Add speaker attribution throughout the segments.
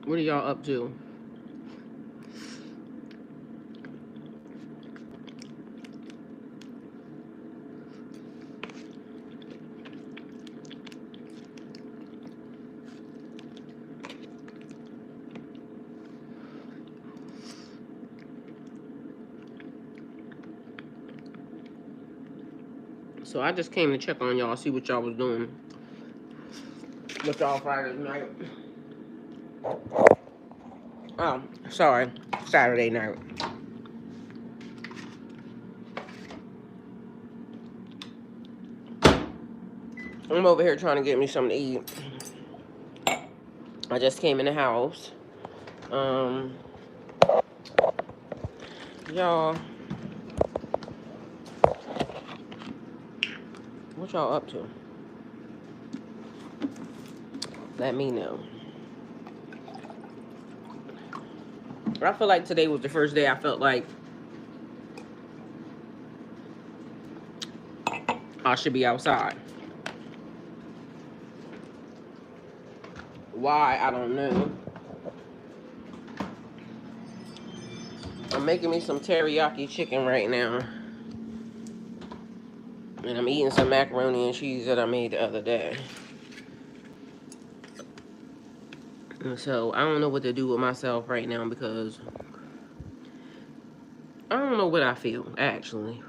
Speaker 1: What are y'all up to? So I just came to check on y'all, see what y'all was doing with y'all Friday night. Oh, sorry, Saturday night. I'm over here trying to get me something to eat. I just came in the house. Um, y'all, what y'all up to? Let me know. I feel like today was the first day I felt like I should be outside. Why? I don't know. I'm making me some teriyaki chicken right now. And I'm eating some macaroni and cheese that I made the other day. And so I don't know what to do with myself right now because I don't know what I feel, actually.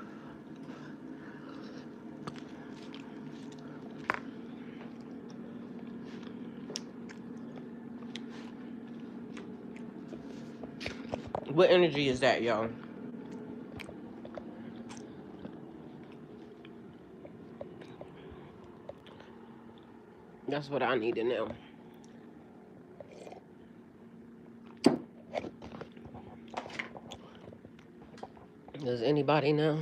Speaker 1: What energy is that, y'all? That's what I need to know. Does anybody know?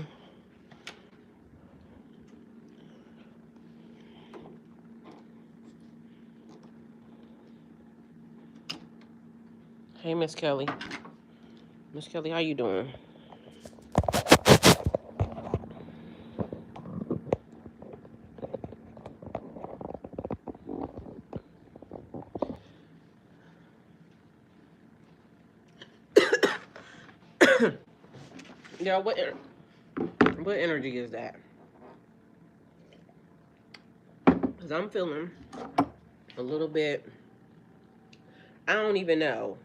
Speaker 1: Hey, Miss Kelly. Miss Kelly, how you doing? Yeah, what energy is that? Because I'm feeling a little bit, I don't even know.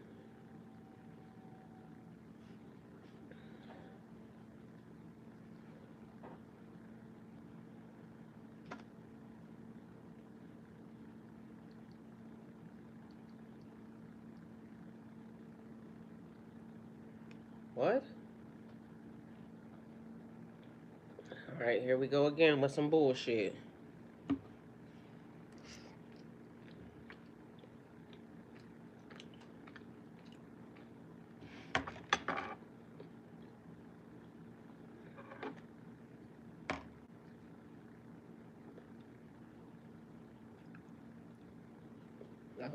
Speaker 1: What? All right, here we go again with some bullshit. Oh,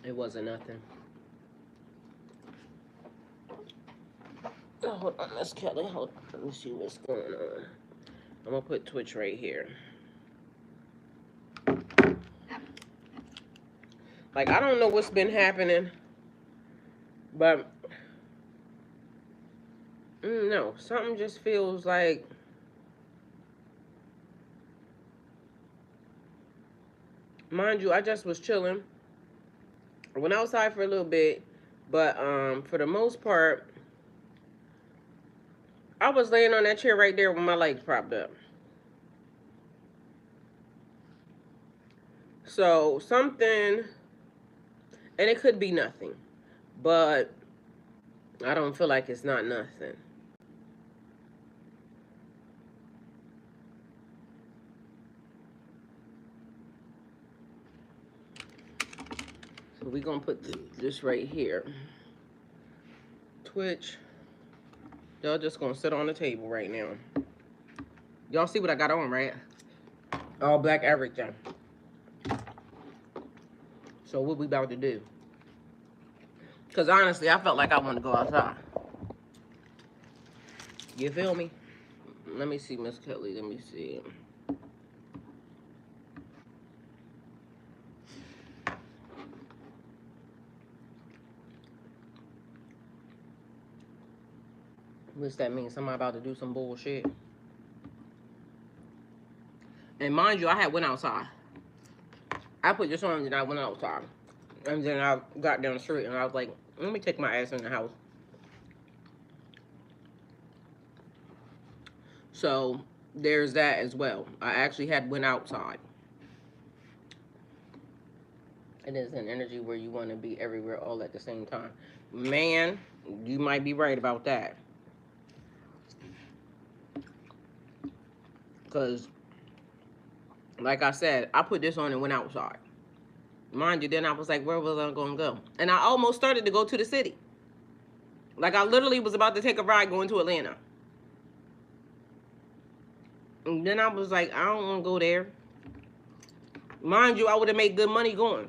Speaker 1: it wasn't nothing. Oh, hold on, Miss Kelly. Hold on. Let me see what's going on. I'm gonna put Twitch right here. Like, I don't know what's been happening, but no, something just feels like, mind you, I just was chilling. I went outside for a little bit, but for the most part, I was laying on that chair right there with my legs propped up. So something, and it could be nothing, but I don't feel like it's not nothing. So we're gonna put this right here. Twitch. Y'all just gonna sit on the table right now. Y'all see what I got on, right? All black everything. So what we about to do? Because honestly, I felt like I want to go outside. You feel me? Let me see, Miss Kelly. Let me see. What's that mean? Somebody about to do some bullshit. And mind you, I had went outside. I put this on and I went outside. And then I got down the street and I was like, let me take my ass in the house. So there's that as well. I actually had went outside. It is an energy where you want to be everywhere all at the same time. Man, you might be right about that. Because, like I said, I put this on and went outside. Mind you, then I was like, where was I going to go? And I almost started to go to the city. Like, I literally was about to take a ride going to Atlanta. And then I was like, I don't want to go there. Mind you, I would have made good money going.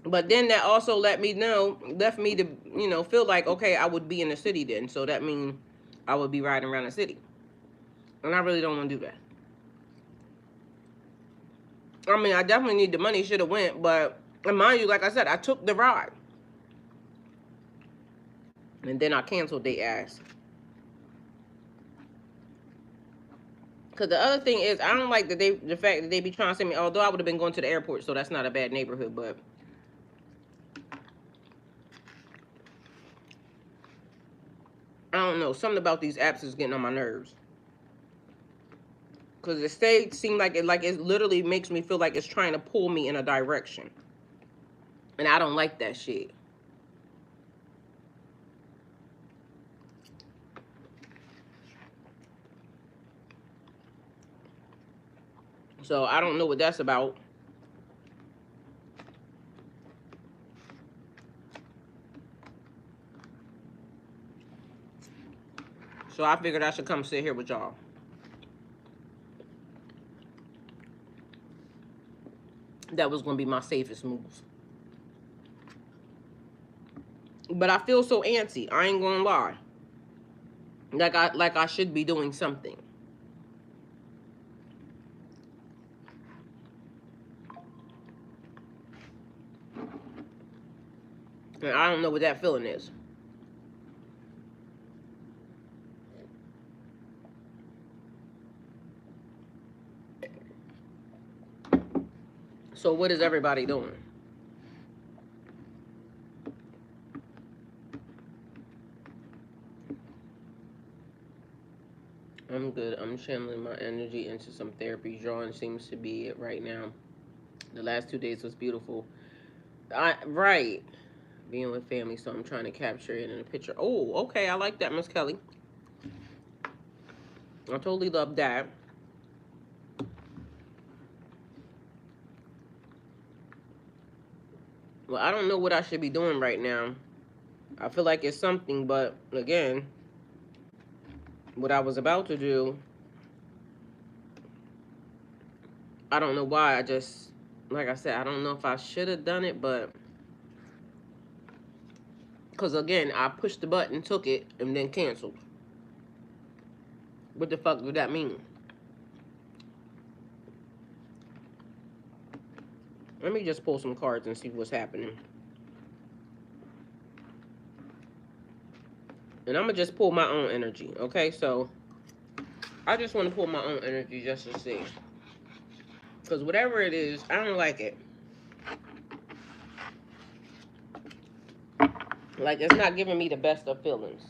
Speaker 1: But then that also left me to, you know, feel like, okay, I would be in the city then. So that means I would be riding around the city. And I really don't want to do that. I mean, I definitely need the money, should have went. But, and mind you, like I said, I took the ride. And then I canceled their ass. Because the other thing is, I don't like that the fact that they be trying to send me, although I would have been going to the airport, so that's not a bad neighborhood, but I don't know. Something about these apps is getting on my nerves. Because the state seemed like it literally makes me feel like it's trying to pull me in a direction. And I don't like that shit. So I don't know what that's about. So I figured I should come sit here with y'all. That was going to be my safest move. But I feel so antsy. I ain't going to lie. Like I should be doing something. And I don't know what that feeling is. So what is everybody doing? I'm good. I'm channeling my energy into some therapy. Drawing seems to be it right now. The last 2 days was beautiful. Right. Being with family, so I'm trying to capture it in a picture. Oh, okay. I like that, Miss Kelly. I totally love that. Well, I don't know what I should be doing right now. I feel like it's something, but again, what I was about to do, I don't know why. I just, like I said, I don't know if I should have done it, but because again, I pushed the button, took it, and then canceled. What the fuck do that mean? Let me just pull some cards and see what's happening. And I'm going to just pull my own energy, okay? So, I just want to pull my own energy just to see. Because whatever it is, I don't like it. Like, it's not giving me the best of feelings.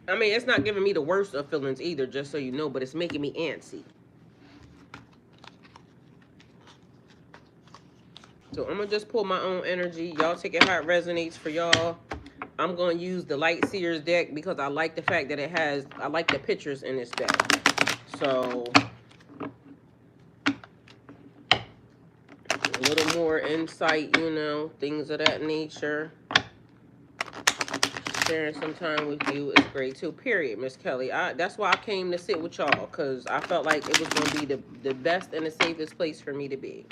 Speaker 1: I mean, it's not giving me the worst of feelings either, just so you know, but it's making me antsy. So I'm going to just pull my own energy. Y'all take it how it resonates for y'all. I'm going to use the Light Seers deck because I like the fact that I like the pictures in this deck. So, a little more insight, you know, things of that nature. Sharing some time with you is great too, period, Miss Kelly. That's why I came to sit with y'all, because I felt like it was going to be the best and the safest place for me to be.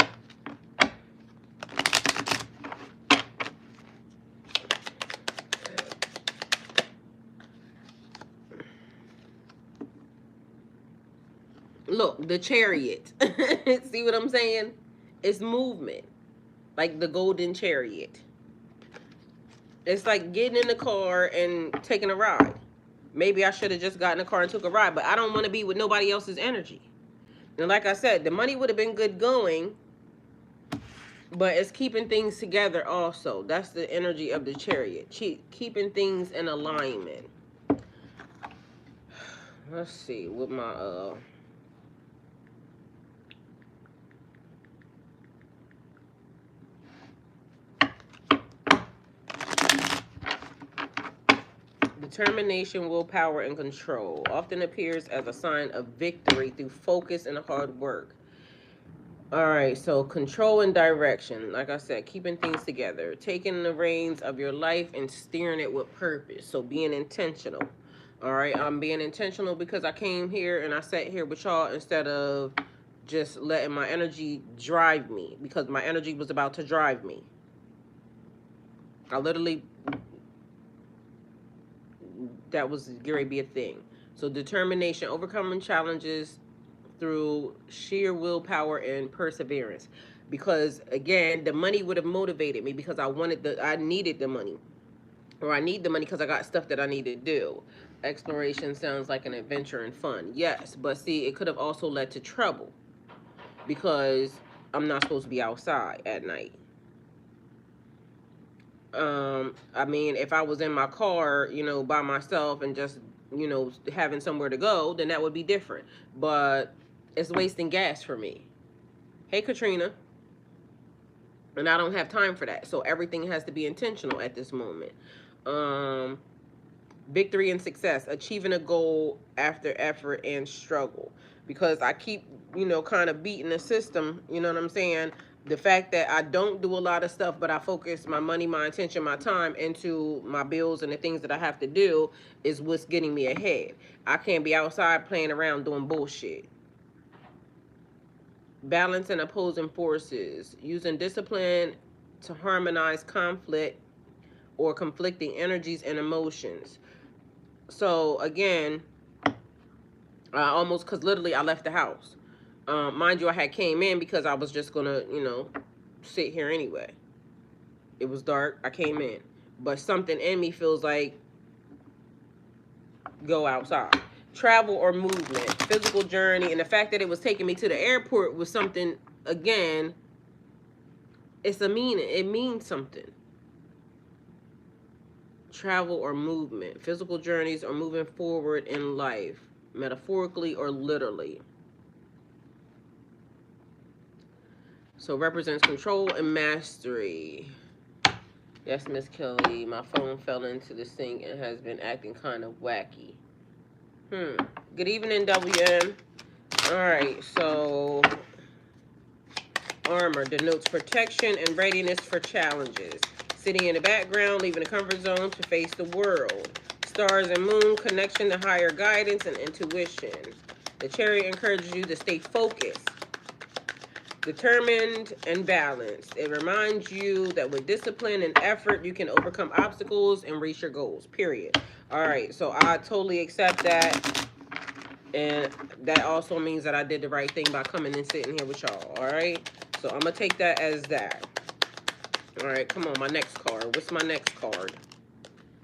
Speaker 1: Look, the Chariot. See what I'm saying? It's movement, like the golden chariot. It's like getting in the car and taking a ride. Maybe I should have just got in the car and took a ride, but I don't want to be with nobody else's energy. And like I said, the money would have been good going, but it's keeping things together also. That's the energy of the chariot. Keeping things in alignment. Let's see with my determination, willpower, and control often appears as a sign of victory through focus and hard work. All right, so control and direction. Like I said, keeping things together, taking the reins of your life and steering it with purpose. So being intentional. All right, I'm being intentional because I came here and I sat here with y'all instead of just letting my energy drive me, because my energy was about to drive me. I literally, that was going to be a thing. So determination, overcoming challenges through sheer willpower and perseverance. Because again, the money would have motivated me because I needed the money. Or I need the money because I got stuff that I need to do. Exploration sounds like an adventure and fun. Yes, but see, it could have also led to trouble because I'm not supposed to be outside at night. I mean, if I was in my car, by myself and just, having somewhere to go, then that would be different. But it's wasting gas for me. Hey, Katrina. And I don't have time for that. So everything has to be intentional at this moment. Victory and success, achieving a goal after effort and struggle. Because I keep, kind of beating the system, you know what I'm saying? The fact that I don't do a lot of stuff, but I focus my money, my attention, my time into my bills and the things that I have to do is what's getting me ahead. I can't be outside playing around doing bullshit. Balance and opposing forces, using discipline to harmonize conflict or conflicting energies and emotions. So again, because literally I left the house. Mind you, I had came in because I was just gonna, sit here anyway. It was dark. I came in, but something in me feels like go outside. Travel or movement, physical journey, and the fact that it was taking me to the airport was something. Again, it's a meaning. It means something. Travel or movement, physical journeys or moving forward in life, metaphorically or literally. So represents control and mastery. Yes, Miss Kelly, my phone fell into the sink and has been acting kind of wacky. Good evening, WM. All right, so armor denotes protection and readiness for challenges. Sitting in the background, leaving the comfort zone to face the world. Stars and moon, connection to higher guidance and intuition. The chariot encourages you to stay focused, determined, and balanced. It reminds you that with discipline and effort, you can overcome obstacles and reach your goals, period. All right, so I totally accept that. And that also means that I did the right thing by coming and sitting here with y'all, all right? So I'm going to take that as that. All right, come on, my next card. What's my next card?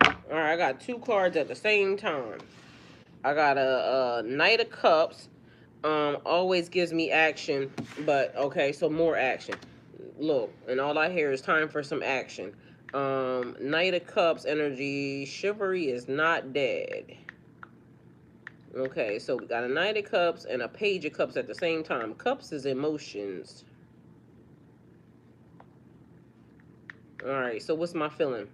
Speaker 1: All right, I got two cards at the same time. I got a Knight of Cups. Always gives me action, but okay, so more action. Look, and all I hear is time for some action. Knight of Cups energy. Chivalry is not dead. Okay, so we got a Knight of Cups and a Page of Cups at the same time. Cups is emotions. All right, so what's my feeling?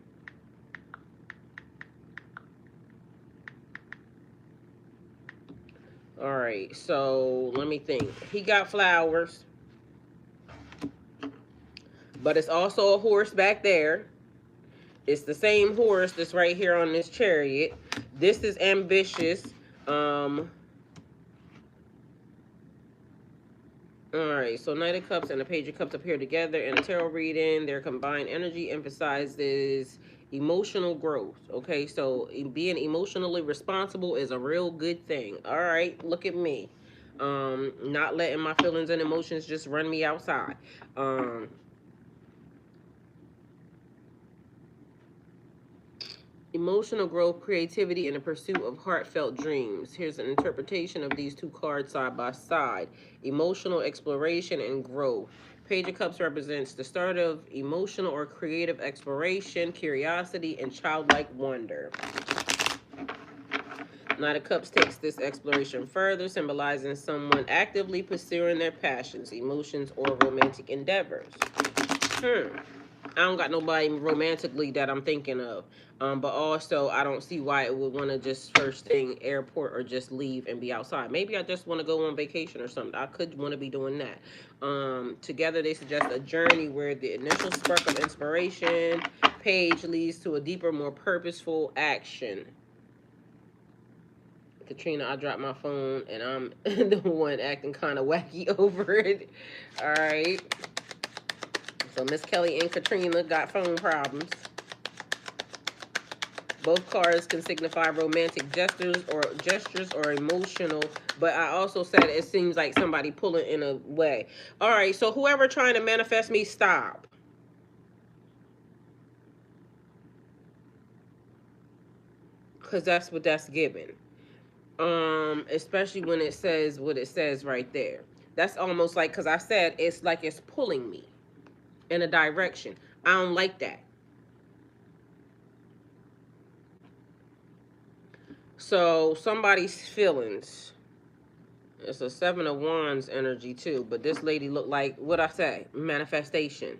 Speaker 1: All right, so let me think. He got flowers, but it's also a horse back there. It's the same horse that's right here on this chariot. This is ambitious. Alright, so Knight of Cups and the Page of Cups appear together in a tarot reading. Their combined energy emphasizes emotional growth. Okay, so being emotionally responsible is a real good thing. Alright, look at me. Not letting my feelings and emotions just run me outside. Um, Emotional growth, creativity, and the pursuit of heartfelt dreams. Here's an interpretation of these two cards side by side. Emotional exploration and growth. Page of Cups represents the start of emotional or creative exploration, curiosity, and childlike wonder. Knight of Cups takes this exploration further, symbolizing someone actively pursuing their passions, emotions, or romantic endeavors. I don't got nobody romantically that I'm thinking of. But also, I don't see why it would want to just first thing airport or just leave and be outside. Maybe I just want to go on vacation or something. I could want to be doing that. Together, they suggest a journey where the initial spark of inspiration page leads to a deeper, more purposeful action. Katrina, I dropped my phone and I'm the one acting kind of wacky over it. All right. So Miss Kelly and Katrina got phone problems. Both cards can signify romantic gestures or emotional, but I also said it seems like somebody pulling in a way. All right, so whoever trying to manifest me, stop. Because that's what that's given. Especially when it says what it says right there. That's almost like, because I said it's like it's pulling me in a direction. I don't like that. So somebody's feelings. It's a 7 of Wands energy too, but this lady looked like, what I say, manifestation.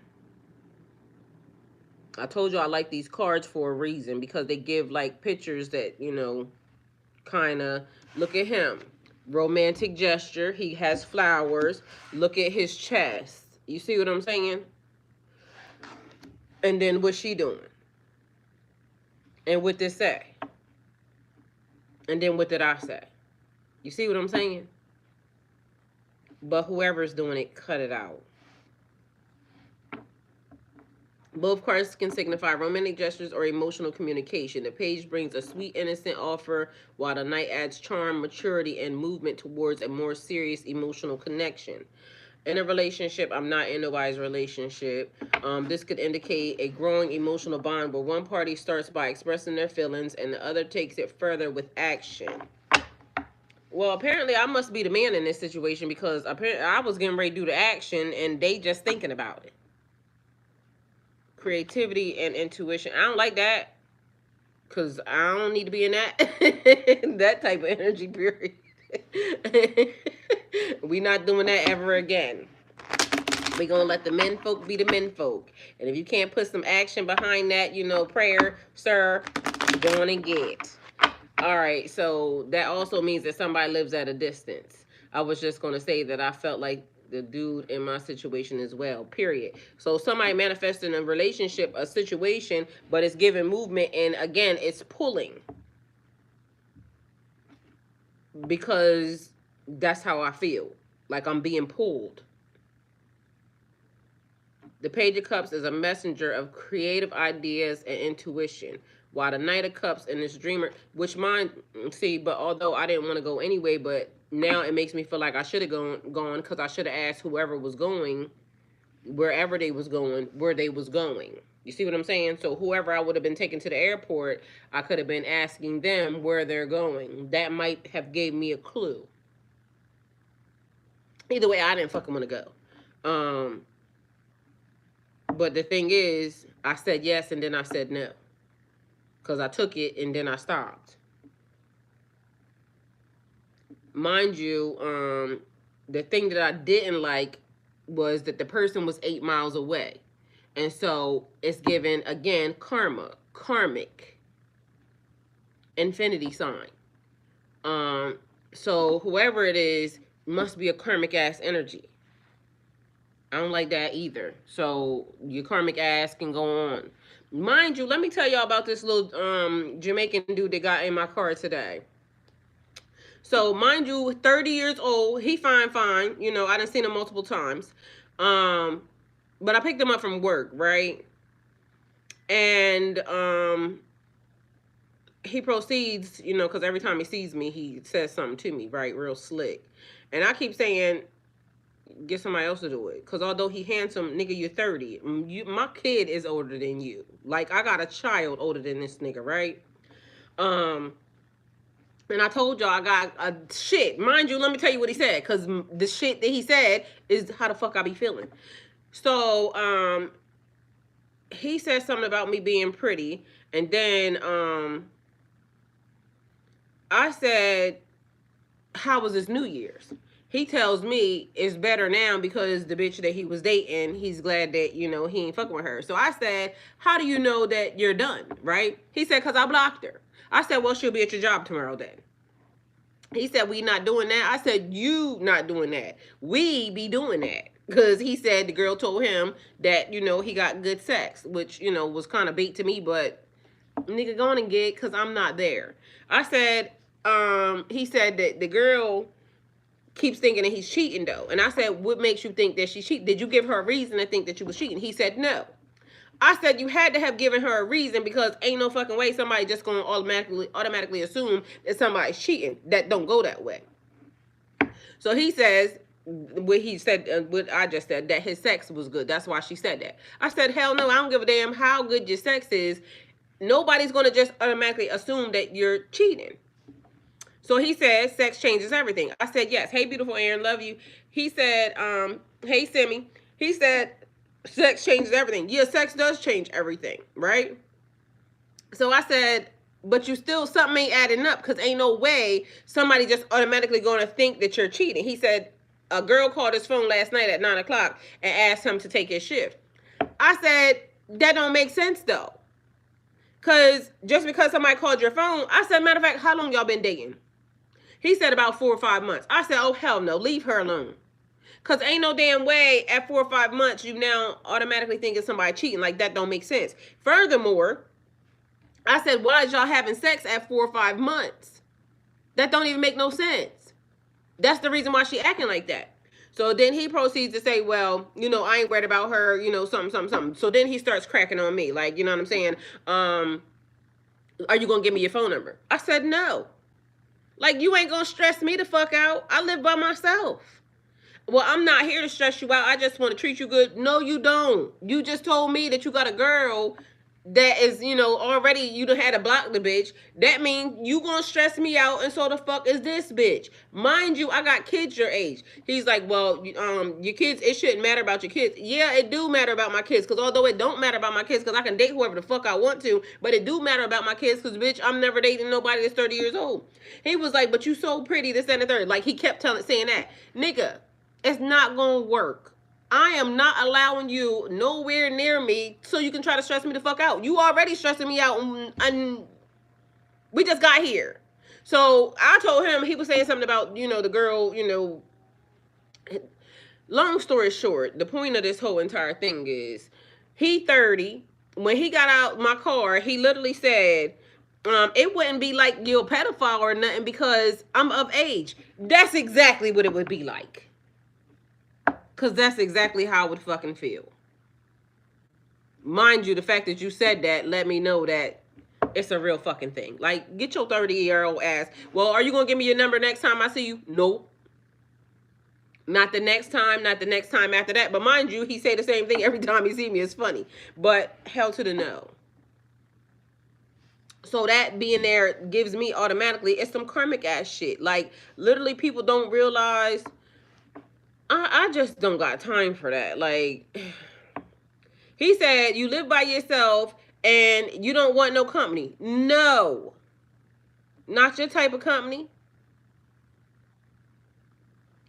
Speaker 1: I told you I like these cards for a reason, because they give like pictures that, kind of, look at him. Romantic gesture. He has flowers. Look at his chest. You see what I'm saying? And then what's she doing? And what did say? And then what did I say? You see what I'm saying? But whoever's doing it, cut it out. Both cards can signify romantic gestures or emotional communication. The page brings a sweet, innocent offer, while the knight adds charm, maturity, and movement towards a more serious emotional connection. In a relationship, I'm not in nobody's relationship. This could indicate a growing emotional bond where one party starts by expressing their feelings and the other takes it further with action. Well, apparently I must be the man in this situation, because apparently I was getting ready to do the action and they just thinking about it. Creativity and intuition. I don't like that, because I don't need to be in that that type of energy, period. We not doing that ever again. We gonna let the men folk be the men folk. And if you can't put some action behind that, prayer, sir, go on and get. All right, so that also means that somebody lives at a distance. I was just gonna say that I felt like the dude in my situation as well, period. So somebody manifesting a relationship, a situation, but it's giving movement, and again, it's pulling. Because that's how I feel. Like I'm being pulled. The Page of Cups is a messenger of creative ideas and intuition, while the Knight of Cups and this dreamer, which mine, see, but although I didn't want to go anyway, but now it makes me feel like I should have gone, because I should have asked whoever was going, wherever they was going, where they was going. You see what I'm saying? So whoever I would have been taken to the airport, I could have been asking them where they're going. That might have gave me a clue. Either way, I didn't fucking want to go. But the thing is, I said yes and then I said no. Because I took it and then I stopped. Mind you, the thing that I didn't like was that the person was 8 miles away. And so it's given, again, karma, karmic, infinity sign. So whoever it is must be a karmic ass energy. I don't like that either. So your karmic ass can go on. Mind you, let me tell y'all about this little Jamaican dude that got in my car today. So mind you, 30 years old, he fine. I done seen him multiple times. But I picked him up from work, right? And he proceeds, you know, because every time he sees me, he says something to me, right? Real slick. And I keep saying, get somebody else to do it. Because although he handsome, nigga, you're 30. My kid is older than you. Like, I got a child older than this nigga, right? Um, and I told y'all I got a shit. Mind you, let me tell you what he said. Because the shit that he said is how the fuck I be feeling. So, he said something about me being pretty. And then, I said, how was his New Year's? He tells me it's better now because the bitch that he was dating, he's glad that, you know, he ain't fucking with her. So I said, how do you know that you're done, right? He said, because I blocked her. I said, well, she'll be at your job tomorrow then. He said, we not doing that. I said, you not doing that. We be doing that. Because he said the girl told him that, you know, he got good sex, which, you know, was kind of bait to me, but nigga, go on and get, because I'm not there. I said, he said that the girl keeps thinking that he's cheating though. And I said, what makes you think that she's cheating? Did you give her a reason to think that you was cheating? He said, no. I said, you had to have given her a reason because ain't no fucking way somebody just going to automatically assume that somebody's cheating. That don't go that way. So he says, what he said, what I just said, that his sex was good. That's why she said that. I said, hell no, I don't give a damn how good your sex is. Nobody's going to just automatically assume that you're cheating. So he said, sex changes everything. I said, yes. Hey, beautiful Aaron, love you. He said, hey, Simi. He said, sex changes everything. Yeah, sex does change everything, right? So I said, but you still, something ain't adding up because ain't no way somebody just automatically going to think that you're cheating. He said, a girl called his phone last night at 9 o'clock and asked him to take his shift. I said, that don't make sense though. Because just because somebody called your phone, I said, matter of fact, how long y'all been dating? He said about 4 or 5 months. I said, oh, hell no. Leave her alone. Because ain't no damn way at 4 or 5 months you now automatically think it's somebody cheating. Like, that don't make sense. Furthermore, I said, why is y'all having sex at 4 or 5 months? That don't even make no sense. That's the reason why she acting like that. So then he proceeds to say, well, you know, I ain't worried about her, you know, something. So then he starts cracking on me. Like, you know what I'm saying? Are you going to give me your phone number? I said, no. Like, you ain't gonna stress me the fuck out. I live by myself. Well, I'm not here to stress you out. I just want to treat you good. No, you don't. You just told me that you got a girl that is, you know, already you done had to block the bitch. That means you gonna stress me out, and so the fuck is this bitch. Mind you, I got kids your age. He's like, well, your kids, it shouldn't matter about your kids. Yeah, it do matter about my kids, because although it don't matter about my kids, because I can date whoever the fuck I want to, but it do matter about my kids, because bitch, I'm never dating nobody that's 30 years old. He was like, but you so pretty, this and the third. Like, he kept saying that. Nigga, it's not gonna work. I am not allowing you nowhere near me so you can try to stress me the fuck out. You already stressing me out, and we just got here. So I told him, he was saying something about, you know, the girl, you know. Long story short, the point of this whole entire thing is he 30. When he got out my car, he literally said, it wouldn't be like you're a pedophile or nothing because I'm of age. That's exactly what it would be like. Because that's exactly how I would fucking feel. Mind you, the fact that you said that let me know that it's a real fucking thing. Like, get your 30-year-old ass. Well, are you going to give me your number next time I see you? Nope. Not the next time, not the next time after that. But mind you, he say the same thing every time he see me. It's funny. But hell to the no. So that being there gives me automatically, it's some karmic ass shit. Like, literally people don't realize... I just don't got time for that. Like, he said, you live by yourself and you don't want no company. No. Not your type of company.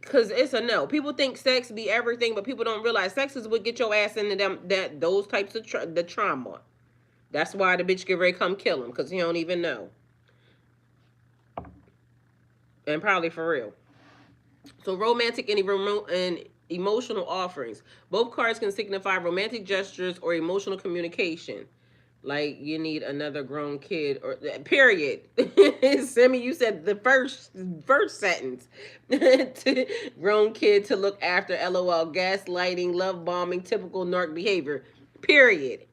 Speaker 1: Because it's a no. People think sex be everything, but people don't realize sex is what get your ass into those types of the trauma. That's why the bitch get ready to come kill him, because he don't even know. And probably for real. So romantic and emotional offerings. Both cards can signify romantic gestures or emotional communication. Like, you need another grown kid, or period. Sammy, you said the first sentence. Grown kid to look after, LOL. Gaslighting, love bombing, typical narc behavior. Period.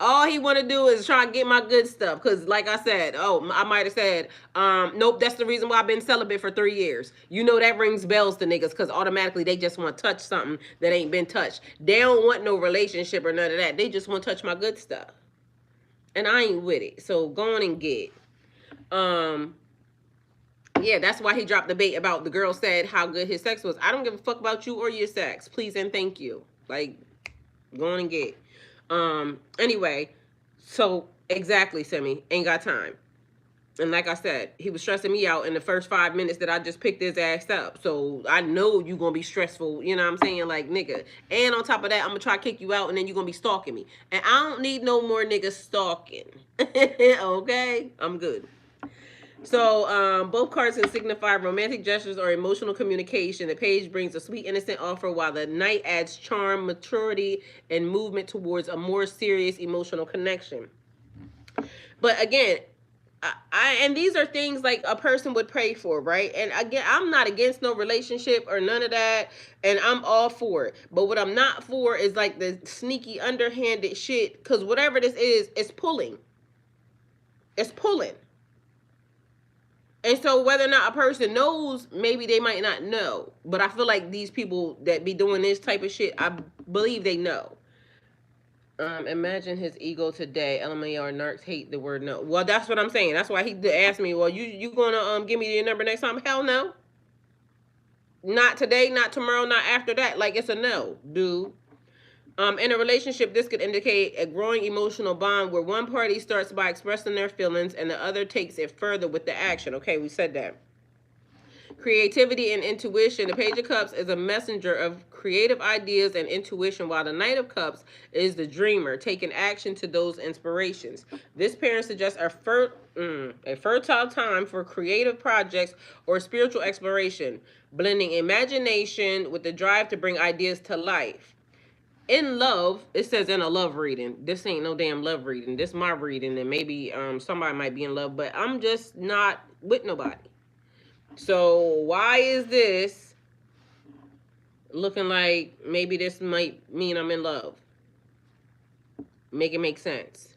Speaker 1: All he want to do is try to get my good stuff. Cause like I said, I might have said, nope, that's the reason why I've been celibate for 3 years. You know that rings bells to niggas, cause automatically they just want to touch something that ain't been touched. They don't want no relationship or none of that. They just want to touch my good stuff, and I ain't with it. So go on and get. Um, yeah, that's why he dropped the bait about the girl said how good his sex was. I don't give a fuck about you or your sex. Please and thank you. Like, go on and get. Anyway, so exactly, Semi, ain't got time. And like I said, he was stressing me out in the first 5 minutes that I just picked his ass up. So I know you gonna be stressful, you know what I'm saying? Like, nigga. And on top of that, I'm gonna try to kick you out and then you gonna be stalking me. And I don't need no more niggas stalking. Okay? I'm good. So, both cards can signify romantic gestures or emotional communication. The page brings a sweet, innocent offer, while the knight adds charm, maturity, and movement towards a more serious emotional connection. But again, and these are things like a person would pray for, right? And again, I'm not against no relationship or none of that, and I'm all for it. But what I'm not for is like the sneaky, underhanded shit. Because whatever this is, it's pulling. It's pulling. And so whether or not a person knows, maybe they might not know. But I feel like these people that be doing this type of shit, I believe they know. Imagine his ego today. LMAO narcs hate the word no. Well, that's what I'm saying. That's why he asked me, well, you gonna give me your number next time? Hell no. Not today, not tomorrow, not after that. Like, it's a no, dude. In a relationship, this could indicate a growing emotional bond where one party starts by expressing their feelings and the other takes it further with the action. Okay, we said that. Creativity and intuition. The Page of Cups is a messenger of creative ideas and intuition, while the Knight of Cups is the dreamer, taking action to those inspirations. This pairing suggests a fertile time for creative projects or spiritual exploration, blending imagination with the drive to bring ideas to life. In love, it says in a love reading. This ain't no damn love reading. This my reading, and maybe somebody might be in love, but I'm just not with nobody. So why is this looking like maybe this might mean I'm in love? Make it make sense.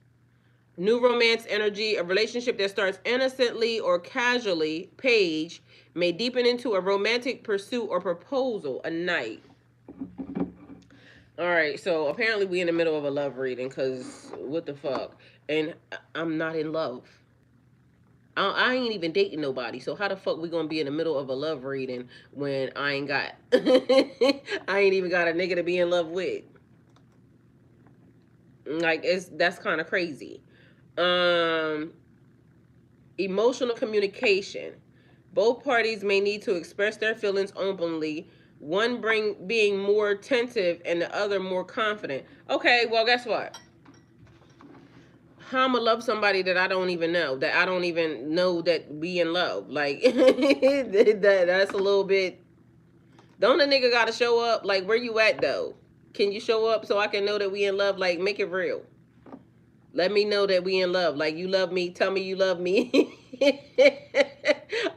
Speaker 1: New romance energy, a relationship that starts innocently or casually, Page, may deepen into a romantic pursuit or proposal, a Knight. All right, so apparently we in the middle of a love reading, because what the fuck? And I'm not in love. I ain't even dating nobody, so how the fuck we gonna be in the middle of a love reading when I ain't got, I ain't even got a nigga to be in love with? Like, that's kind of crazy. Emotional communication. Both parties may need to express their feelings openly. One being more attentive and the other more confident. Okay, well, guess what? How I'ma love somebody that I don't even know, that I don't even know that we in love? Like, that's a little bit. Don't a nigga gotta show up? Like, where you at though? Can you show up so I can know that we in love? Like, make it real. Let me know that we in love. Like, you love me. Tell me you love me.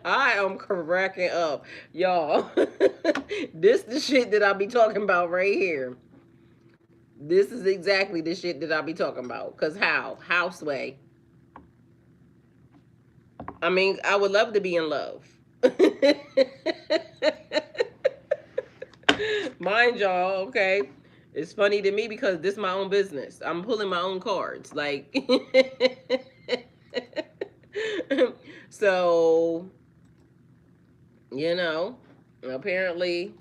Speaker 1: I am cracking up, y'all. This the shit that I be talking about right here. This is exactly the shit that I be talking about. Cause how Sway? I mean, I would love to be in love. Mind y'all, okay? It's funny to me because this is my own business. I'm pulling my own cards. Like, so, apparently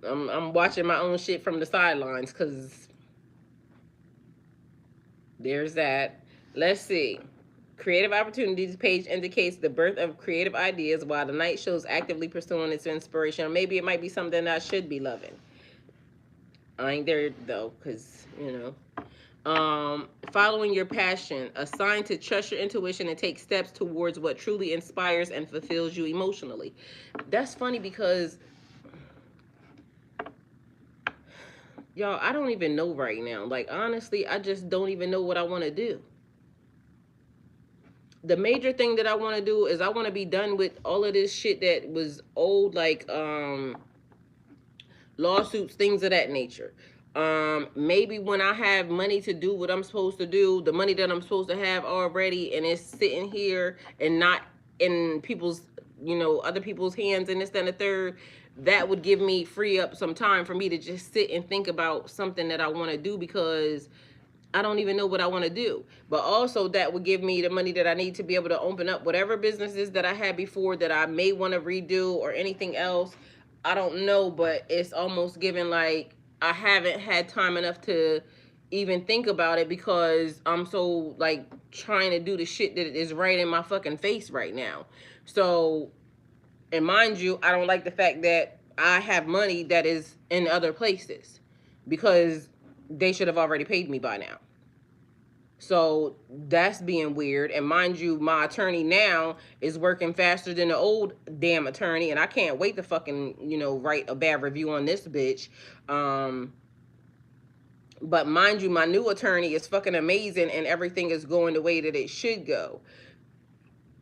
Speaker 1: I'm watching my own shit from the sidelines because there's that. Let's see. Creative opportunities page indicates the birth of creative ideas, while the Knight shows actively pursuing its inspiration. Or maybe it might be something I should be loving. I ain't there though, because following your passion, a sign to trust your intuition and take steps towards what truly inspires and fulfills you emotionally. That's funny because, y'all, I don't even know right now. Like, honestly, I just don't even know what I want to do. The major thing that I want to do is I want to be done with all of this shit that was old, like lawsuits, things of that nature. Maybe when I have money to do what I'm supposed to do, the money that I'm supposed to have already, and it's sitting here and not in people's, other people's hands and this, that, and the third, that would give me free up some time for me to just sit and think about something that I want to do, because I don't even know what I want to do. But also that would give me the money that I need to be able to open up whatever businesses that I had before that I may want to redo, or anything else. I don't know, but it's almost given like I haven't had time enough to even think about it, because I'm so like trying to do the shit that is right in my fucking face right now. So, and mind you, I don't like the fact that I have money that is in other places, because they should have already paid me by now. So that's being weird. And mind you, my attorney now is working faster than the old damn attorney, and I can't wait to fucking, write a bad review on this bitch. But mind you, my new attorney is fucking amazing, and everything is going the way that it should go.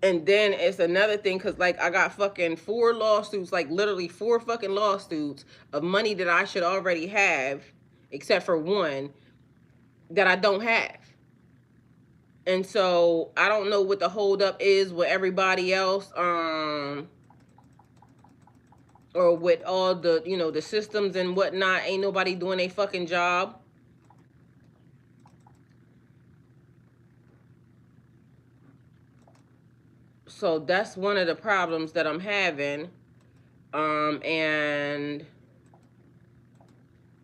Speaker 1: And then it's another thing, because like I got fucking 4 lawsuits, like literally 4 fucking lawsuits of money that I should already have, except for one that I don't have. And so I don't know what the holdup is with everybody else, or with all the, the systems and whatnot. Ain't nobody doing a fucking job. So that's one of the problems that I'm having. And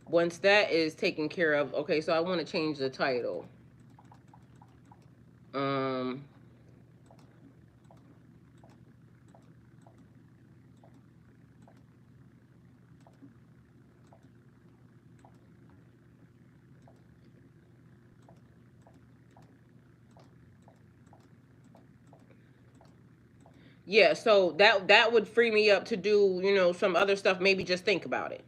Speaker 1: once that is taken care of, okay, so I want to change the title. Um, yeah, so that would free me up to do, some other stuff, maybe just think about it.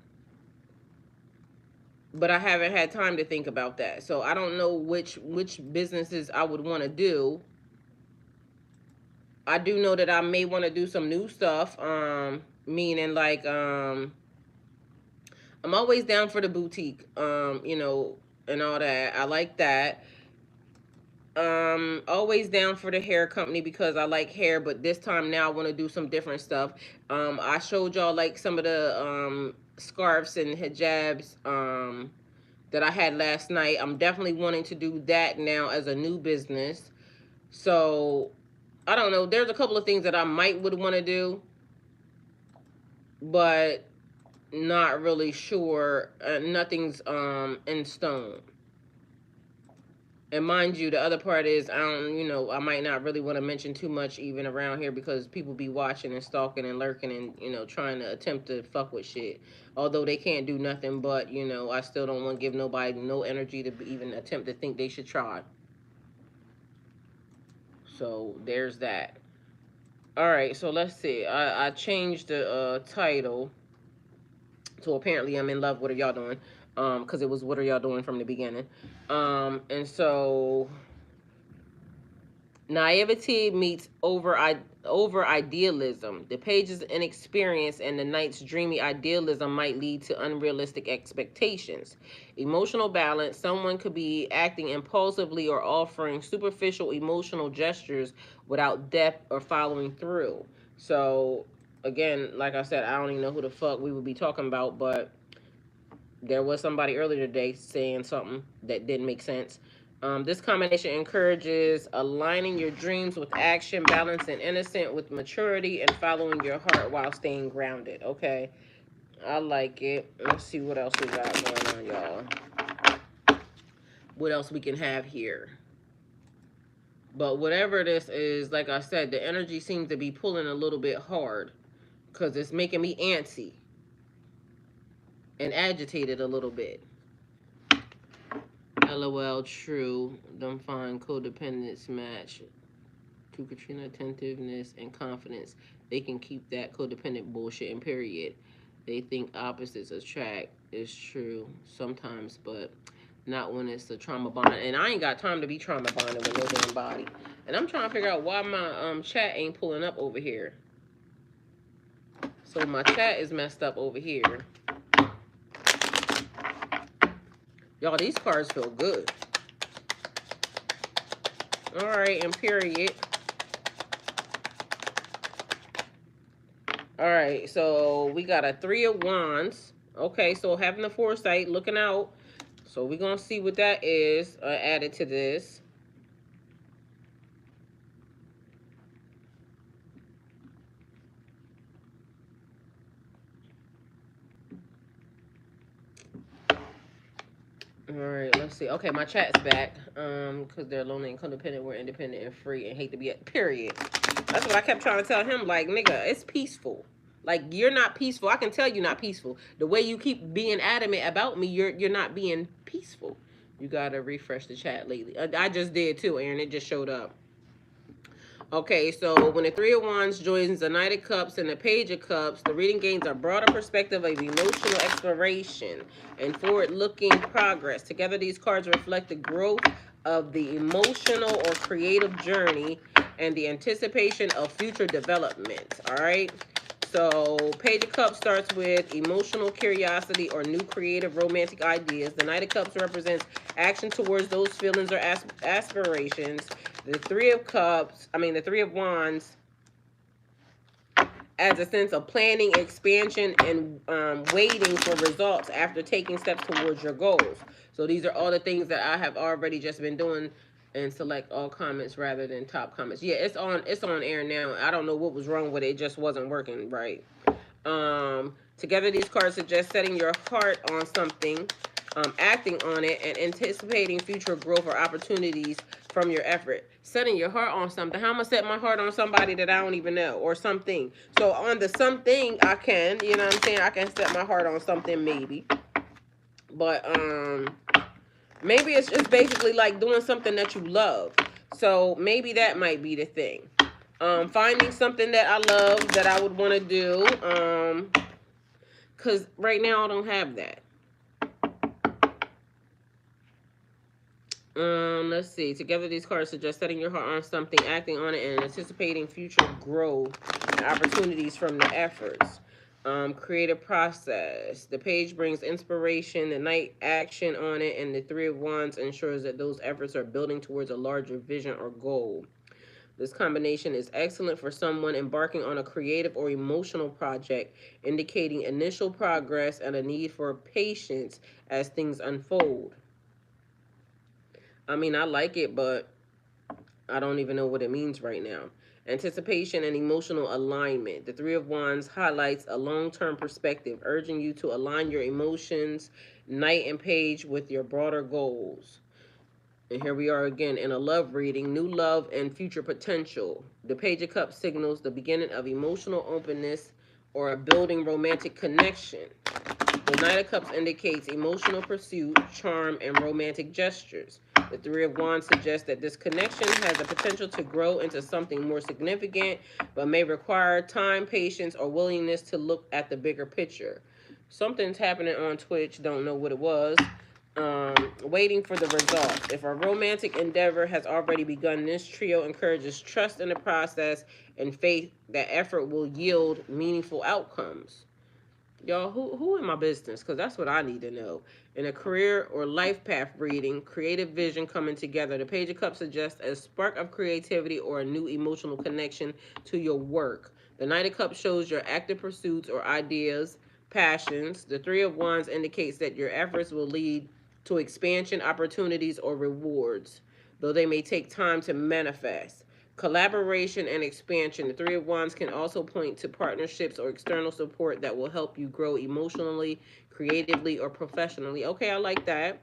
Speaker 1: But I haven't had time to think about that. So I don't know which businesses I would want to do. I do know that I may want to do some new stuff. Meaning like I'm always down for the boutique. And all that. I like that. Always down for the hair company, because I like hair, but this time now I want to do some different stuff. I showed y'all like some of the scarves and hijabs that I had last night. I'm definitely wanting to do that now as a new business. So I don't know. There's a couple of things that I would want to do, but not really sure. Nothing's in stone. And mind you, the other part is I don't, I might not really want to mention too much even around here, because people be watching and stalking and lurking and, trying to attempt to fuck with shit. Although they can't do nothing, but, I still don't want to give nobody no energy to even attempt to think they should try. So there's that. All right, so let's see. I changed the title. So apparently I'm in love. What are y'all doing? Because it was what are y'all doing from the beginning. And so naivety meets over idealism. The page's inexperience and the night's dreamy idealism might lead to unrealistic expectations. Emotional balance. Someone could be acting impulsively or offering superficial emotional gestures without depth or following through. So, again, like I said, I don't even know who the fuck we would be talking about, but there was somebody earlier today saying something that didn't make sense. This combination encourages aligning your dreams with action, balancing innocent with maturity, and following your heart while staying grounded. Okay, I like it. Let's see what else we got going on, y'all. What else we can have here? But whatever this is, like I said, the energy seems to be pulling a little bit hard, because it's making me antsy and agitated a little bit. LOL, true. Them find codependence match to Katrina attentiveness and confidence. They can keep that codependent bullshit in period. They think opposites attract. It's true sometimes, but not when it's a trauma bond. And I ain't got time to be trauma bonded with no damn body. And I'm trying to figure out why my chat ain't pulling up over here. So my chat is messed up over here. Y'all, these cards feel good. All right, and period. All right, so we got a 3 of Wands. Okay, so having the foresight, looking out. So we're going to see what that is added to this. All right, let's see. Okay, my chat's back. Because they're lonely and codependent, we're independent and free and hate to be at period. That's what I kept trying to tell him. Like, nigga, it's peaceful. Like, you're not peaceful. I can tell you're not peaceful. The way you keep being adamant about me, you're not being peaceful. You gotta refresh the chat lately. I just did too, Aaron. It just showed up. Okay, so when the Three of Wands joins the Knight of Cups and the Page of Cups, the reading gains a broader perspective of emotional exploration and forward-looking progress. Together, these cards reflect the growth of the emotional or creative journey and the anticipation of future development. All right? So, Page of Cups starts with emotional curiosity or new creative romantic ideas. The Knight of Cups represents action towards those feelings or aspirations. The the Three of Wands adds a sense of planning, expansion, and waiting for results after taking steps towards your goals. So these are all the things that I have already just been doing. And select all comments rather than top comments. Yeah, it's on air now. I don't know what was wrong with it. It just wasn't working right. Together, these cards suggest setting your heart on something, acting on it, and anticipating future growth or opportunities from your effort. Setting your heart on something. How am I going to set my heart on somebody that I don't even know or something? So on the something, I can, you know what I'm saying? I can set my heart on something maybe. But maybe it's just basically like doing something that you love. So maybe that might be the thing. Finding something that I love that I would want to do. Because right now I don't have that. Let's see. Together, these cards suggest setting your heart on something, acting on it, and anticipating future growth and opportunities from the efforts. Creative process. The page brings inspiration, the Knight action on it, and the Three of Wands ensures that those efforts are building towards a larger vision or goal. This combination is excellent for someone embarking on a creative or emotional project, indicating initial progress and a need for patience as things unfold. I mean, I like it, but I don't even know what it means right now. Anticipation and emotional alignment. The Three of Wands highlights a long-term perspective, urging you to align your emotions, Knight and Page, with your broader goals. And here we are again in a love reading, new love and future potential. The Page of Cups signals the beginning of emotional openness or a building romantic connection. The Knight of Cups indicates emotional pursuit, charm, and romantic gestures. The Three of Wands suggests that this connection has the potential to grow into something more significant, but may require time, patience, or willingness to look at the bigger picture. Something's happening on Twitch, don't know what it was. Waiting for the results. If a romantic endeavor has already begun, this trio encourages trust in the process and faith that effort will yield meaningful outcomes. Y'all, who in my business? Because that's what I need to know. In a career or life path reading, creative vision coming together. The Page of Cups suggests a spark of creativity or a new emotional connection to your work. The Knight of Cups shows your active pursuits or ideas, passions. The Three of Wands indicates that your efforts will lead to expansion, opportunities, or rewards, though they may take time to manifest. Collaboration and expansion. The Three of Wands can also point to partnerships or external support that will help you grow emotionally, creatively, or professionally. Okay, I like that.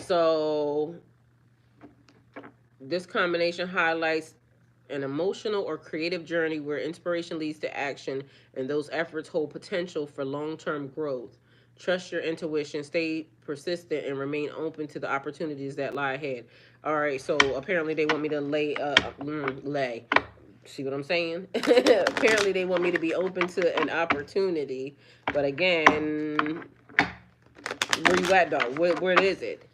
Speaker 1: So this combination highlights an emotional or creative journey where inspiration leads to action and those efforts hold potential for long-term growth. Trust your intuition, stay persistent, and remain open to the opportunities that lie ahead. All right, so apparently they want me to lay. See what I'm saying? Apparently they want me to be open to an opportunity. But again, where you at, though? Where is it?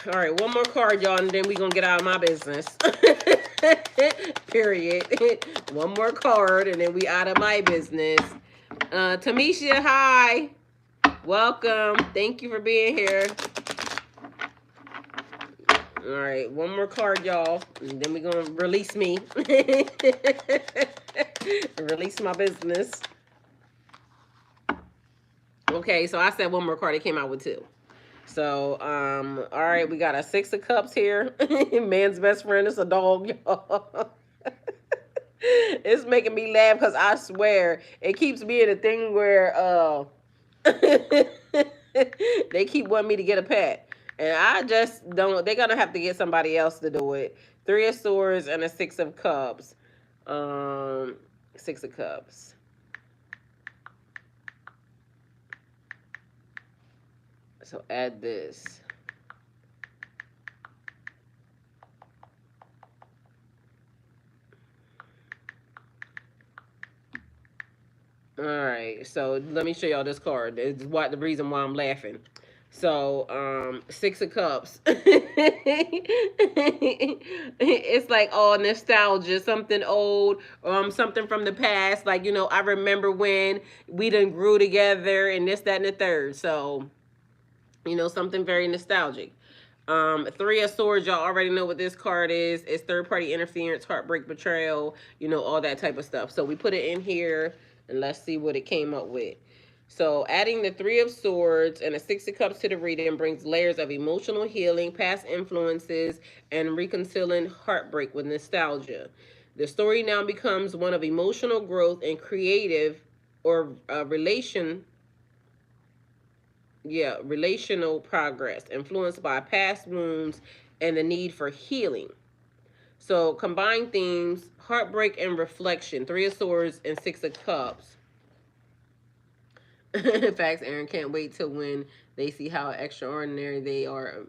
Speaker 1: All right, one more card, y'all, and then we gonna get out of my business. Period. One more card, and then we out of my business. Tamisha, hi. Welcome. Thank you for being here. All right, one more card, y'all, and then we're gonna release me. Release my business. Okay, so I said one more card. It came out with two. So, all right, we got a Six of Cups here. Man's best friend is a dog, y'all. It's making me laugh because I swear it keeps being a thing where they keep wanting me to get a pet. And I just don't. They're gonna have to get somebody else to do it. Three of Swords and a Six of Cups. Um, Six of Cups. So add this. All right, so let me show y'all this card. It's what the reason why I'm laughing. So, Six of Cups. It's like all nostalgia, something old, something from the past. Like, I remember when we done grew together and this, that, and the third. So, something very nostalgic. Three of Swords, y'all already know what this card is. It's third party interference, heartbreak, betrayal, all that type of stuff. So we put it in here and let's see what it came up with. So adding the Three of Swords and a Six of Cups to the reading brings layers of emotional healing, past influences, and reconciling heartbreak with nostalgia. The story now becomes one of emotional growth and creative or relational progress, influenced by past wounds and the need for healing. So combined themes, heartbreak and reflection, Three of Swords and Six of Cups. Facts, Aaron, can't wait till when they see how extraordinary they are.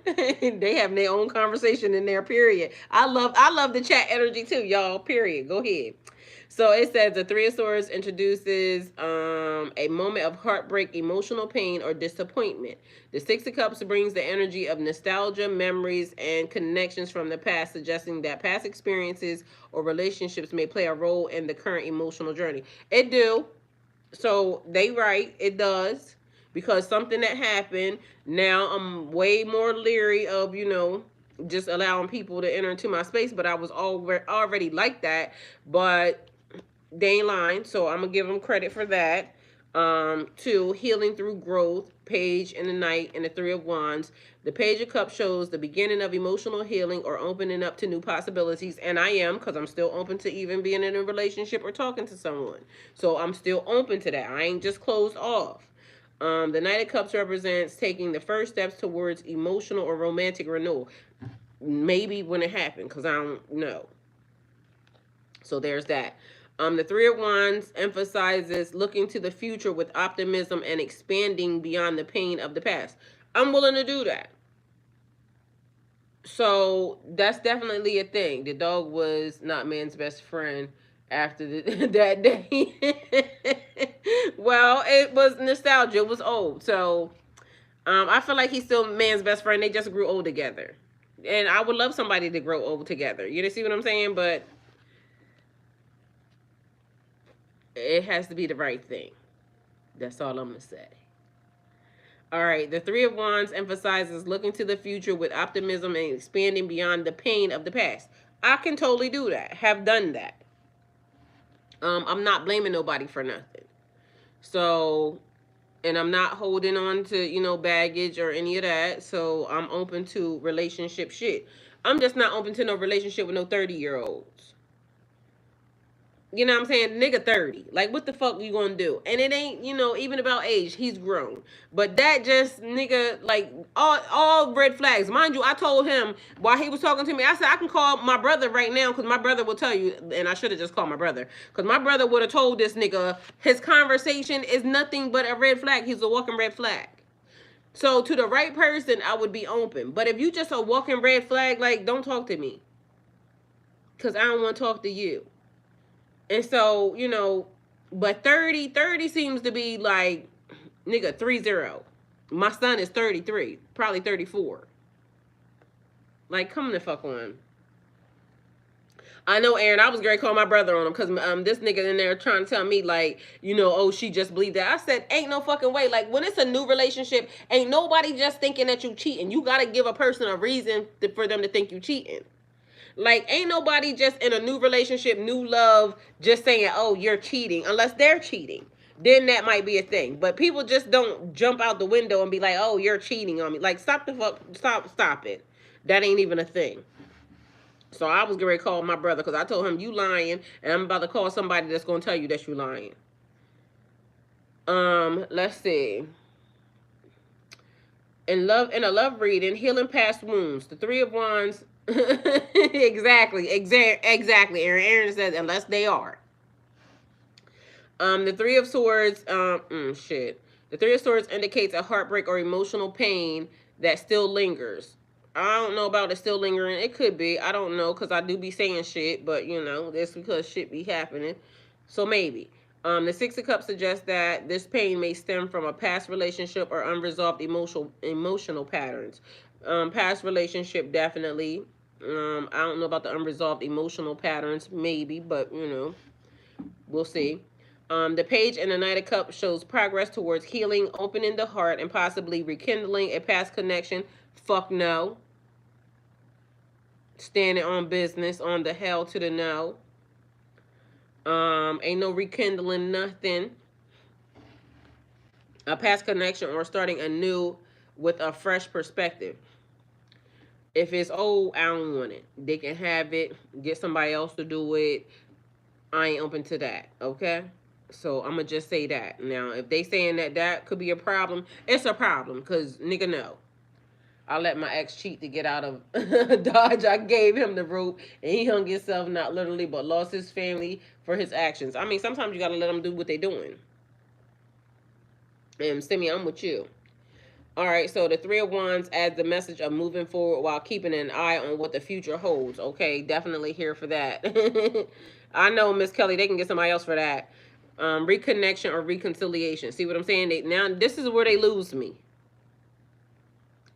Speaker 1: They have their own conversation in there, period. I love the chat energy too, y'all. Period. Go ahead. So it says the Three of Swords introduces a moment of heartbreak, emotional pain, or disappointment. The Six of Cups brings the energy of nostalgia, memories, and connections from the past, suggesting that past experiences or relationships may play a role in the current emotional journey. It do. So they right, it does. Because something that happened, now I'm way more leery of, just allowing people to enter into my space. But I was already like that. But they ain't lying, so I'm gonna give them credit for that. Two, healing through growth, Page in the Night and the Three of Wands. The Page of Cups shows the beginning of emotional healing or opening up to new possibilities, and I am, because I'm still open to even being in a relationship or talking to someone. So I'm still open to that. I ain't just closed off. The Knight of Cups represents taking the first steps towards emotional or romantic renewal. Maybe when it happened, because I don't know. So there's that. The Three of Wands emphasizes looking to the future with optimism and expanding beyond the pain of the past. I'm willing to do that. So that's definitely a thing. The dog was not man's best friend after that day. Well, it was nostalgia. It was old. So I feel like he's still man's best friend. They just grew old together. And I would love somebody to grow old together. You see what I'm saying? But it has to be the right thing. That's all I'm going to say. All right, the Three of Wands emphasizes looking to the future with optimism and expanding beyond the pain of the past. I can totally do that. Have done that. I'm not blaming nobody for nothing. So, and I'm not holding on to, baggage or any of that. So I'm open to relationship shit. I'm just not open to no relationship with no 30-year-olds. You know what I'm saying? Nigga 30. Like, what the fuck you gonna do? And it ain't, even about age. He's grown. But that just, nigga, like, all red flags. Mind you, I told him while he was talking to me, I said, I can call my brother right now because my brother will tell you. And I should have just called my brother. Because my brother would have told this nigga his conversation is nothing but a red flag. He's a walking red flag. So to the right person, I would be open. But if you just a walking red flag, like, don't talk to me. Because I don't want to talk to you. And so, but 30 seems to be like, nigga, 30. My son is 33, probably 34. Like, come the fuck on. I know, Aaron. I was going to call my brother on him because this nigga in there trying to tell me, like, oh, she just believed that. I said, ain't no fucking way. Like, when it's a new relationship, ain't nobody just thinking that you cheating. You got to give a person a reason for them to think you cheating. Like, ain't nobody just in a new relationship, new love, just saying, oh, you're cheating, unless they're cheating. Then that might be a thing. But people just don't jump out the window and be like, oh, you're cheating on me. Like, stop it. That ain't even a thing. So I was going to call my brother because I told him you lying, and I'm about to call somebody that's going to tell you that you lying. Let's see. In a love reading, healing past wounds. The Three of Wands. exactly, Aaron. Aaron says unless they are. The Three of Swords. Shit. The Three of Swords indicates a heartbreak or emotional pain that still lingers. I don't know about it still lingering. It could be. I don't know because I do be saying shit, but that's because shit be happening. So maybe. The Six of Cups suggests that this pain may stem from a past relationship or unresolved emotional patterns. Past relationship definitely. I don't know about the unresolved emotional patterns, maybe, but we'll see. The Page and the Knight of Cups shows progress towards healing, opening the heart, and possibly rekindling a past connection. Fuck no. Standing on business, on the hell to the no. Ain't no rekindling nothing. A past connection or starting anew with a fresh perspective. If it's old, I don't want it. They can have it. Get somebody else to do it. I ain't open to that. Okay? So I'm going to just say that. Now, if they saying that could be a problem, it's a problem. Because, nigga, no. I let my ex cheat to get out of Dodge. I gave him the rope, and he hung himself, not literally, but lost his family for his actions. I mean, sometimes you got to let them do what they doing. And Simi, I'm with you. All right, so the Three of Wands adds the message of moving forward while keeping an eye on what the future holds. Okay, definitely here for that. I know, Miss Kelly, they can get somebody else for that. Reconnection or reconciliation. See what I'm saying? Now, this is where they lose me.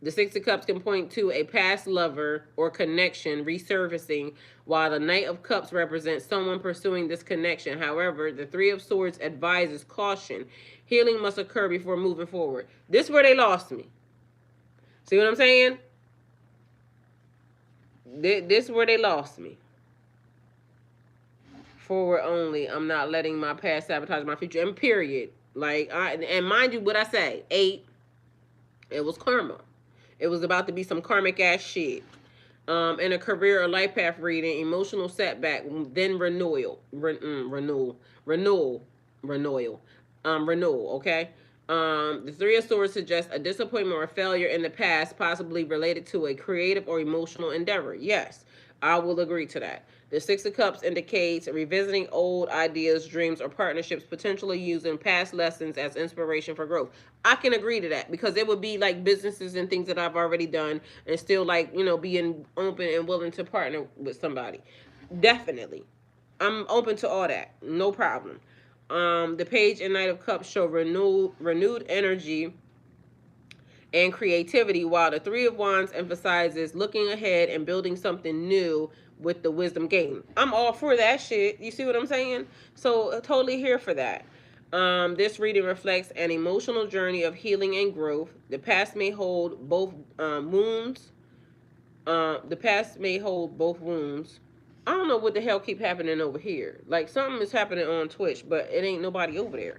Speaker 1: The Six of Cups can point to a past lover or connection resurfacing, while the Knight of Cups represents someone pursuing this connection. However, the Three of Swords advises caution. Healing must occur before moving forward. This is where they lost me. See what I'm saying? This is where they lost me. Forward only. I'm not letting my past sabotage my future. And period. And mind you, what I say, 8, it was karma. It was about to be some karmic ass shit. In a career or life path reading, emotional setback, then renewal. Okay? The Three of Swords suggests a disappointment or failure in the past, possibly related to a creative or emotional endeavor. Yes, I will agree to that. The Six of Cups indicates revisiting old ideas, dreams, or partnerships, potentially using past lessons as inspiration for growth. I can agree to that because it would be like businesses and things that I've already done and still being open and willing to partner with somebody. Definitely. I'm open to all that. No problem. The Page and Knight of Cups show renewed energy and creativity, while the Three of Wands emphasizes looking ahead and building something new with the wisdom gained. I'm all for that shit. You see what I'm saying? So totally here for that. This reading reflects an emotional journey of healing and growth. The past may hold both wounds. The past may hold both wounds. I don't know what the hell keep happening over here. Like something is happening on Twitch, but it ain't nobody over there.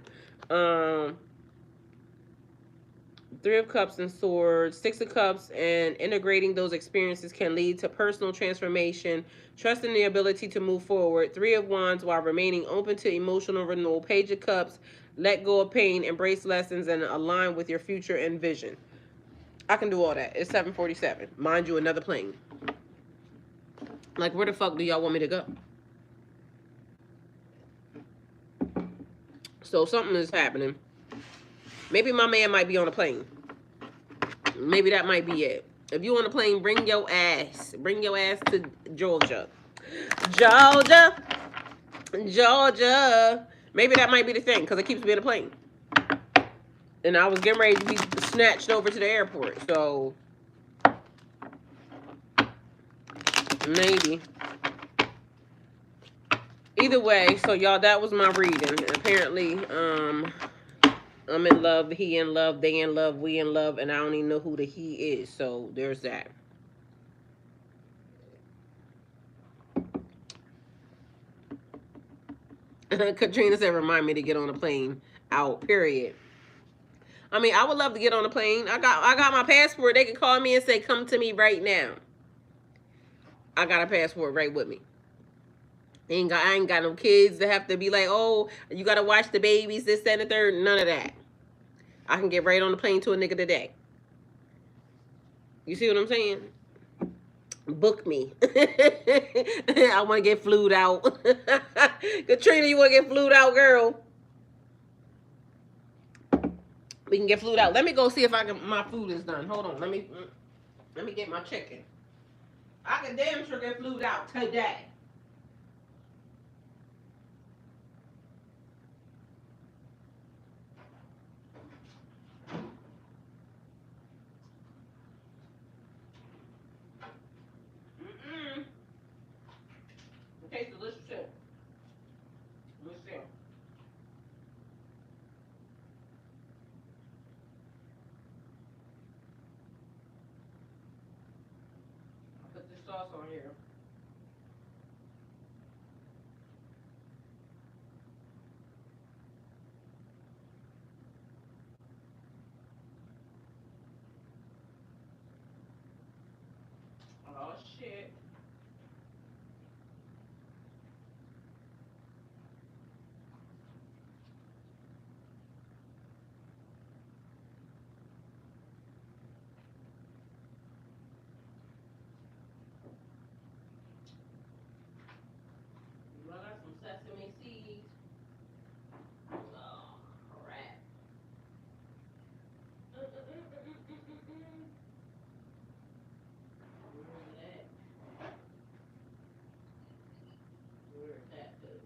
Speaker 1: Three of Cups and Swords, Six of Cups, and integrating those experiences can lead to personal transformation, trusting the ability to move forward. Three of Wands, while remaining open to emotional renewal. Page of Cups, let go of pain, embrace lessons, and align with your future and vision. I can do all that. It's 7:47. Mind you, another plane. Like, where the fuck do y'all want me to go? So something is happening. Maybe my man might be on a plane. Maybe that might be it. If you on a plane, bring your ass. Bring your ass to Georgia. Georgia. Maybe that might be the thing, because it keeps me in a plane. And I was getting ready to be snatched over to the airport. So, maybe. Either way, so y'all, that was my reading. Apparently, I'm in love, he in love, they in love, we in love, and I don't even know who the he is. So there's that. Katrina said, "Remind me to get on a plane." Out. Period. I mean, I would love to get on a plane. I got my passport. They can call me and say, "Come to me right now." I got a passport right with me. I ain't got no kids that have to be like, "Oh, you gotta watch the babies, this, that, and the third." None of that. I can get right on the plane to a nigga today. You see what I'm saying? Book me. I want to get flued out. Katrina, you want to get flued out, girl? We can get flued out. Let me go see if I can. My food is done. Hold on. Let me get my chicken. I can damn sure get flued out today. Mm-mm. It tastes delicious too. Let's see. I'll put this sauce on here. Oh shit. I got some sesame seeds. Oh, crap. Where's that? Where's that food?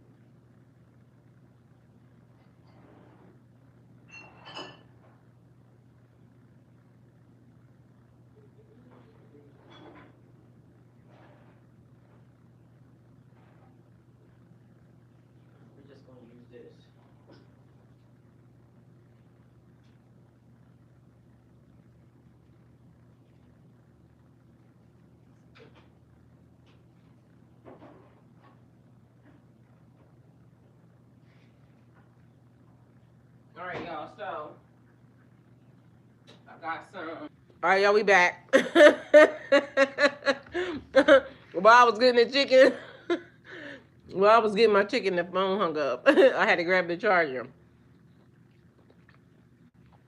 Speaker 1: We're just gonna use this. All right, y'all. So I got some. All right, y'all. We back. While I was getting the chicken, while I was getting my chicken, the phone hung up. I had to grab the charger.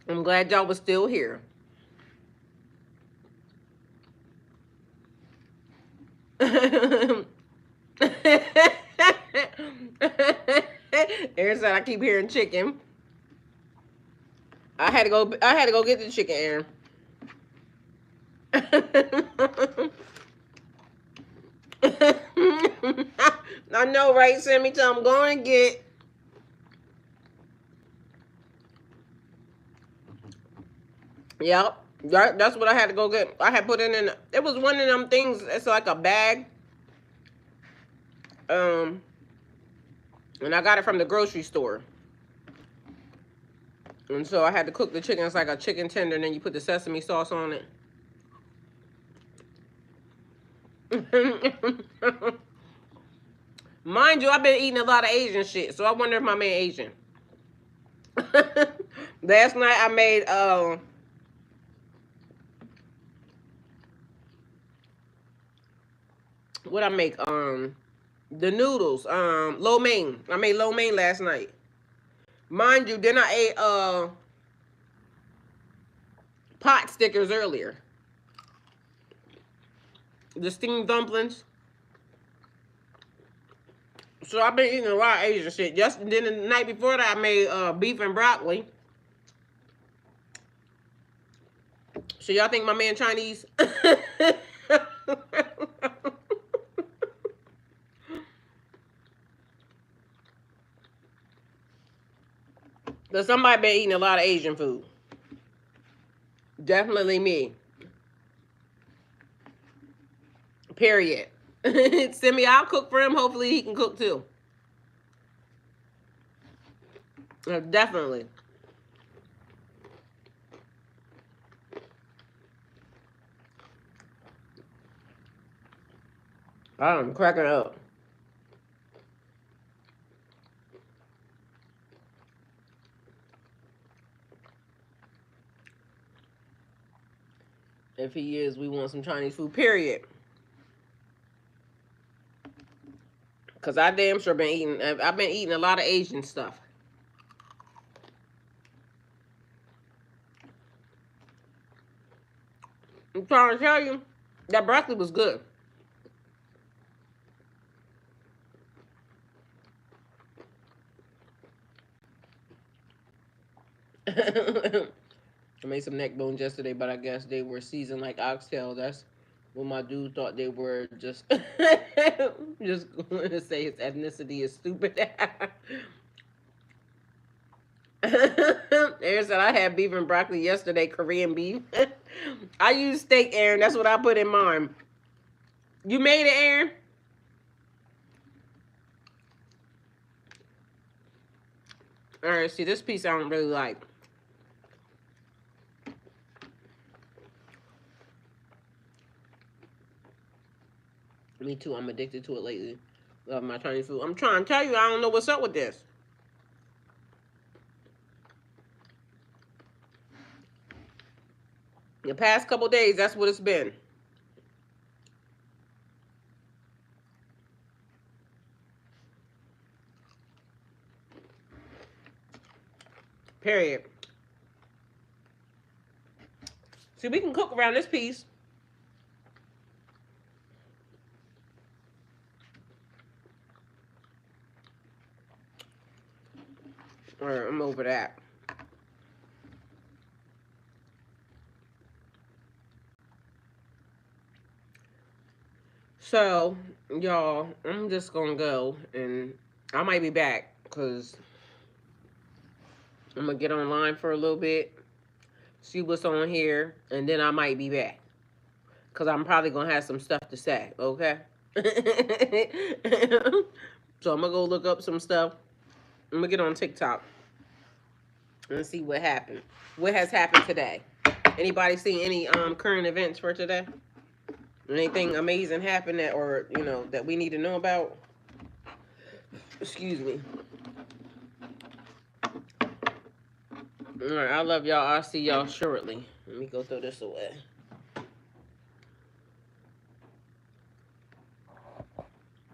Speaker 1: I'm glad y'all was still here. Aaron said I keep hearing chicken. I had to go. I had to go get the chicken, Aaron. I know, right? Sammy, tell I'm going to get. Yep. That's what I had to go get. I had put it in. It was one of them things. It's like a bag. Um, and I got it from the grocery store. And so I had to cook the chicken. It's like a chicken tender, and then you put the sesame sauce on it. Mind you, I've been eating a lot of Asian shit, so I wonder if my man Asian. Last night I made what I make the noodles lo mein. I made lo mein last night. Mind you, then I ate pot stickers earlier. The steamed dumplings. So I've been eating a lot of Asian shit. Just then the night before that I made beef and broccoli. So y'all think my man Chinese? Cause somebody been eating a lot of Asian food. Definitely me. Period. Send me, I'll cook for him. Hopefully he can cook too. Definitely. I'm cracking up. If he is, we want some Chinese food, period. Because I damn sure been eating, I've been eating a lot of Asian stuff. I'm trying to tell you, that broccoli was good. I made some neck bones yesterday, but I guess they were seasoned like oxtail. That's what my dude thought they were. Just going to say his ethnicity is stupid. Aaron said I had beef and broccoli yesterday, Korean beef. I used steak, Aaron. That's what I put in mine. You made it, Aaron? All right. See, this piece I don't really like. Me too. I'm addicted to it lately. Love my Chinese food. I'm trying to tell you, I don't know what's up with this. The past couple days, that's what it's been. Period. See, we can cook around this piece. All right, I'm over that. So, y'all, I'm just gonna go, and I might be back because I'm gonna get online for a little bit, see what's on here, and then I might be back because I'm probably gonna have some stuff to say. Okay. So I'm gonna go look up some stuff. I'm gonna get on TikTok and see what happened. What has happened today? Anybody see any current events for today? Anything amazing happen that, or that we need to know about? Excuse me. All right, I love y'all. I'll see y'all shortly. Let me go throw this away.